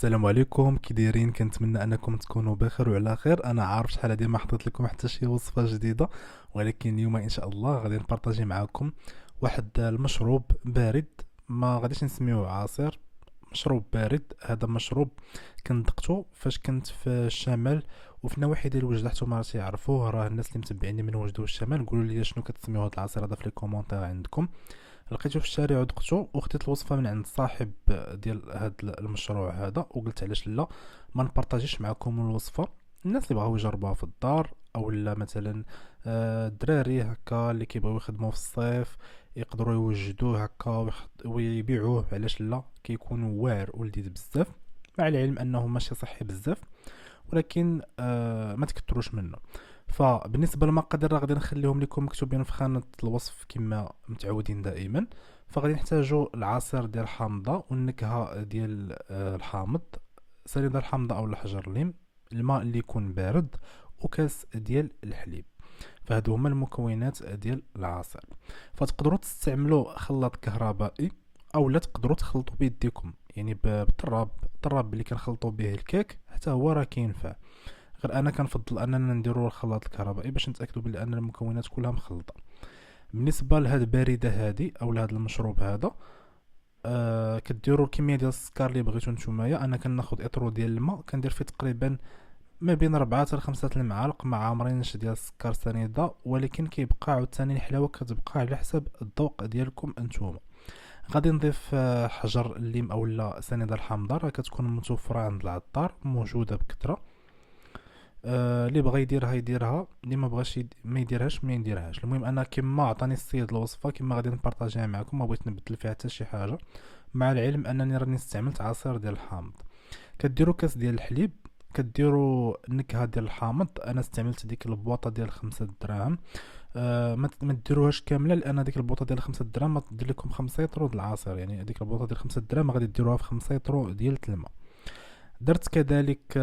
السلام عليكم، كي دايرين؟ كنتمنى انكم تكونوا بخير وعلى خير. انا عارف شحال هادي ما حطيت لكم حتى شي وصفه جديده، ولكن اليوم ان شاء الله غادي نبارطاجي معكم واحد المشروب بارد. ما غاديش نسميوه عصير، مشروب بارد. هذا مشروب كنذقته فاش كنت في الشمال وفي نواحي ديال وجده، حتى ما يعرفوه. راه الناس اللي متبعيني من وجده والشمال قولوا لي شنو كتسميوه هذا العصير هذا في لي كومونتير عندكم. لقيته في الشارع ودقته وخديت الوصفه من عند صاحب ديال هذا المشروع هذا، وقلت علاش لا ما نبارطاجيش معكم الوصفه. الناس اللي بغاو يجربوها في الدار، او لا مثلا الدراري هكا اللي كيبغيو يخدموا في الصيف يقدروا يوجدوه هكا ويبيعوه. علاش لا؟ كيكون واعر ولذيذ بزاف، مع العلم انه ماشي صحي بزاف، ولكن ما تكتروش منه. فبالنسبه للمقادير راه غادي نخليهم لكم مكتوبين في خانه الوصف كما متعودين دائما. فغادي نحتاجوا العصير ديال الحامضه والنكهه ديال الحامض، سنيده الحامضه او حجر الليم، الماء اللي يكون بارد، وكاس ديال الحليب. فهادو هما المكونات ديال العصير. فتقدروا تستعملوا خلاط كهربائي او لا تقدروا تخلطوا بيديكم، يعني بالطراب اللي كنخلطوا به الكيك حتى هو راه كينفع. غير انا كنفضل اننا نديرو الخلاط الكهربائي باش نتاكدوا بلي ان المكونات كلها مخلطه. بالنسبه لهاد البارده هادي او لهاد المشروب هذا، كديروا الكميه ديال السكر اللي بغيتو نتومايا. انا كناخذ اطرو ديال الماء كندير فيه تقريبا ما بين 4 حتى 5 المعالق مع عامرينش ديال السكر سنيده، ولكن كيبقى عاوتاني الحلاوه كتبقى على حسب الذوق ديالكم انتوما. غادي نضيف حجر الليم او لا سنيده الحامضه، راه كتكون متوفره عند العطار، موجوده بكثره. اللي بغى يديرها يديرها، اللي ما بغاش ما يديرهاش ما يديرهاش. المهم انا كما عطاني السيد الوصفه كما غادي نبارطاجيها معكم، ما بغيت نبدل فيها حتى شي حاجه، مع العلم انني راني استعملت عصير ديال الحامض. كديروا كاس ديال الحليب، كديروا النكهه ديال الحامض. انا استعملت ديك البواطه ديال 5 دراهم. ما تديروهاش كامله، لان ديك البوطه ديال 5 دراهم ما تدير لكم 5 يطرو د العصير، يعني ديك البوطه ديال 5 دراهم غادي ديروها في 5 يطرو ديال الماء. درت كذلك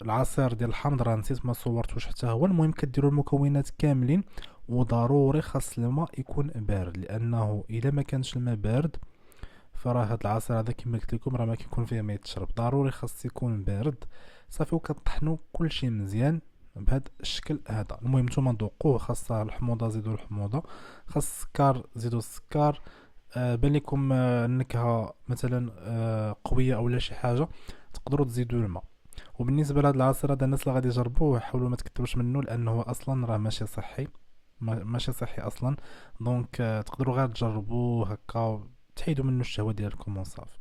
العصير ديال الحامض، راه نسيت ما صورتوش حتى هو. المهم كديروا المكونات كاملين، وضروري خاص الماء يكون بارد، لانه الا ما كانش الماء بارد فراه هاد العصير هذا كما قلت لكم راه ما كيكون فيه ما يتشرب. ضروري خاص يكون بارد صافي، وكطحنوا كلشي مزيان بهذا الشكل هذا. المهم نتوما ذوقوه، خاص الحموضه زيدوا الحموضه، خاص السكر زيدوا السكر. بان لكم النكهه مثلا قويه او لا شي حاجه، تقدروا تزيدوا الماء. وبالنسبه لهذا العصير هذا، الناس اللي غادي يجربوه حاولوا ما تكثروش منه، لانه اصلا راه ماشي صحي، ماشي صحي اصلا. دونك تقدروا غير تجربوه هكا، تحيدوا منه الشهوه ديالكم وصافي.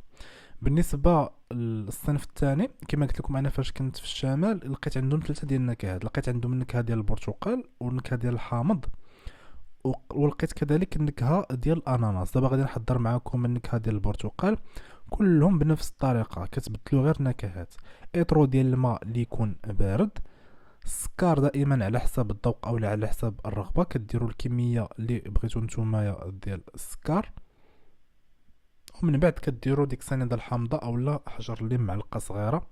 بالنسبه للصنف الثاني، كما قلت لكم انا فاش كنت في الشمال لقيت عندهم 3 ديال النكهات. لقيت عندهم النكهه ديال البرتقال والنكهه ديال الحامض، ولقيت كذلك النكهه ديال الاناناس. دابا غادي نحضر معكم النكهه ديال البرتقال. كلهم بنفس الطريقه، كتبدلوا غير نكهات. اطرو ديال الماء اللي يكون بارد، السكر دائما على حسب الذوق او على حسب الرغبه، كديروا الكميه اللي بغيتو نتوما ديال السكر. ومن بعد كديروا ديك سنيده الحامضه او لا حجر الليم معلقه صغيره.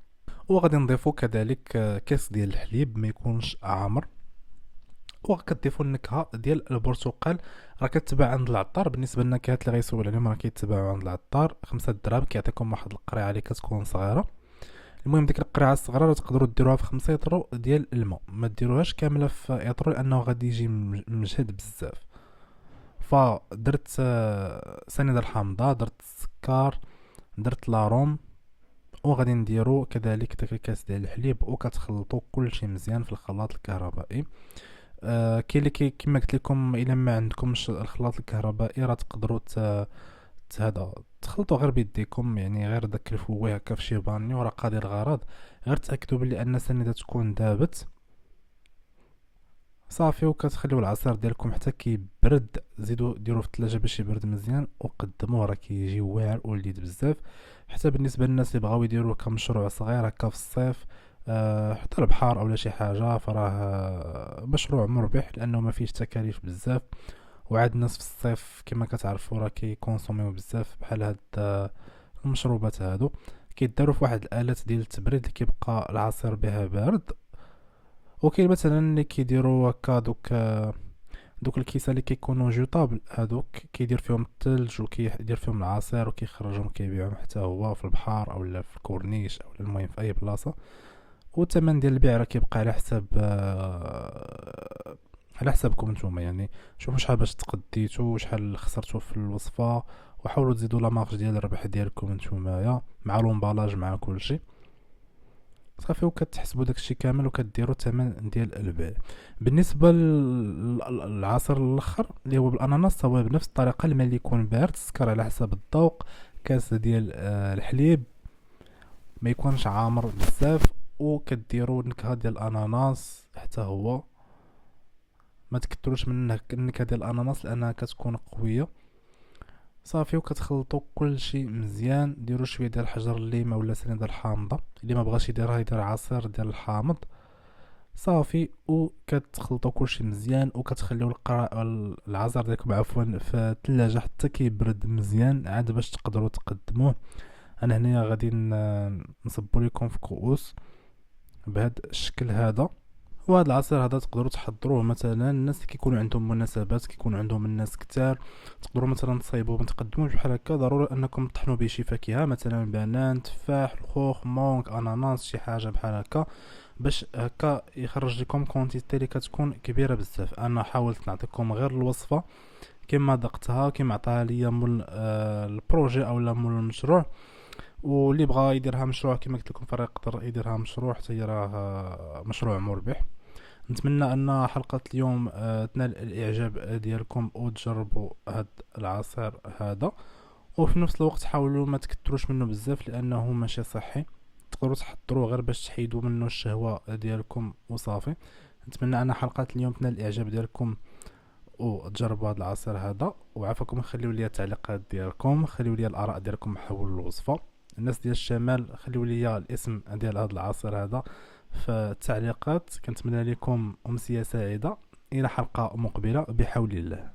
وغادي نضيفوا كذلك كاس ديال الحليب ما يكونش عامر. وكتضيفوا النكهه ديال البرتقال، راه كتباع عند العطار. بالنسبه للنكهات اللي غيسول عليهم راه كيتباعوا عند العطار. 5 دراهم كيعطيكم واحد القرعه اللي كتكون صغيره. المهم ديك القرعه الصغيره راه تقدروا ديروها في 5 يطرو ديال الماء، ما ديروهاش كامله في يطرو لانه غادي يجي مجهد بزاف. فدرت سنيده الحامضه، درت السكر، درت لاروم، وغادي نديرو كذلك داك الكاس ديال الحليب، وكتخلطوا كلشي مزيان في الخلاط الكهربائي. كاين اللي كما قلت لكم الا ما عندكمش الخلاط الكهربائي راه تقدروا هذا تخلطوا غير بيديكم، يعني غير داك الفوي هكا في شي بانيو راه قاضي الغرض. غير تاكدوا بلي ان السنيده تكون دابت صافي، وكتخليو العصير ديالكم حتى كيبرد. زيدوا ديروه في الثلاجه باش يبرد مزيان وقدموه، راه كيجي واعر ولذيذ بزاف. حتى بالنسبه للناس اللي بغاو يديروه كمشروع صغير هكا في الصيف، حتى البحر اولا شي حاجه، فراه مشروع مربح لانه ما فيش تكاليف بزاف. وعاد الناس في الصيف كما كتعرفوا راه كيكونسوميو بزاف بحال هاد المشروبات هادو. كيداروا في واحد الالات ديال التبريد اللي كيبقى العصير بها بارد. وكاين مثلا اللي كيديروا هكا دوك دوك الكيسان اللي كيكونوا جوطابل هادوك كيدير فيهم الثلج وكيدير فيهم العصير وكيخرجهم كيبيعهم حتى هو في البحر او لا في الكورنيش او المهم في اي بلاصه. والثمن ديال البيع راه كيبقى على حساب على حسابكم نتوما يعني. شوفوا شحال باش تقديتو وشحال خسرتو في الوصفه، وحاولوا تزيدوا لا مارج ديال الربح ديالكم نتوما مع لومبالاج مع كلشي صافي، وكتحسبوا داكشي كامل وكديروا الثمن ديال البيع. بالنسبه للعصير الاخر اللي هو بالاناناس، هو بنفس الطريقه الماء اللي يكون بارد، السكر على حسب الذوق، كاس ديال الحليب ما يكونش عامر بزاف، وكديروا النكهه ديال الاناناس حتى هو ما تكثروش من النكهه ديال الاناناس لانها كتكون قويه صافي. وكتخلطوا كل شيء مزيان، ديروا شويه ديال حجر الليمه ولا سنيده الحامضه، اللي ما بغاش يديرها يدير عصير ديال الحامض صافي. وكتخلطوا كل شيء مزيان وكتخليو العصير ديالكم عفوا في الثلاجه حتى كيبرد مزيان عاد باش تقدروا تقدموه. انا هنايا غادي نصبوا لكم في كؤوس بهذا الشكل هذا. وهذا العصير هذا تقدروا تحضروه مثلا الناس اللي كيكونوا عندهم مناسبات، كيكونوا عندهم الناس كتار، تقدروا مثلا تصايبوه ما تقدموش بحال هكا. ضروري انكم تطحنوا به شي فاكهه مثلا بنان، تفاح، الخوخ، مونك، اناناس، شي حاجه بحال هكا باش هكا يخرج لكم كونتيتي اللي كتكون كبيره بزاف. انا حاولت نعطيكم غير الوصفه كما ذقتها كما عطاها ليا مول البروجي او مول المشروع، واللي بغى يديرها مشروع كما قلت لكم فيقدر يديرها مشروع حتى هي راه مشروع مربح. نتمنى ان حلقه اليوم تنال الاعجاب ديالكم وتجربوا هاد العصير هذا، وفي نفس الوقت حاولوا ما تكثروش منه بزاف لانه ماشي صحي. تقدروا تحضروه غير باش تحيدوا منه الشهوه ديالكم وصافي. نتمنى ان حلقه اليوم تنال الاعجاب ديالكم وتجربوا هذا العصير هذا. وعافاكم خليوا لي التعليقات ديالكم، خليوا لي الاراء ديالكم حول الوصفه. الناس ديال الشمال خليوا لي الاسم ديال هذا العصير هذا في التعليقات. كنتمنى لكم امسيه سعيده، الى حلقه مقبله بحول الله.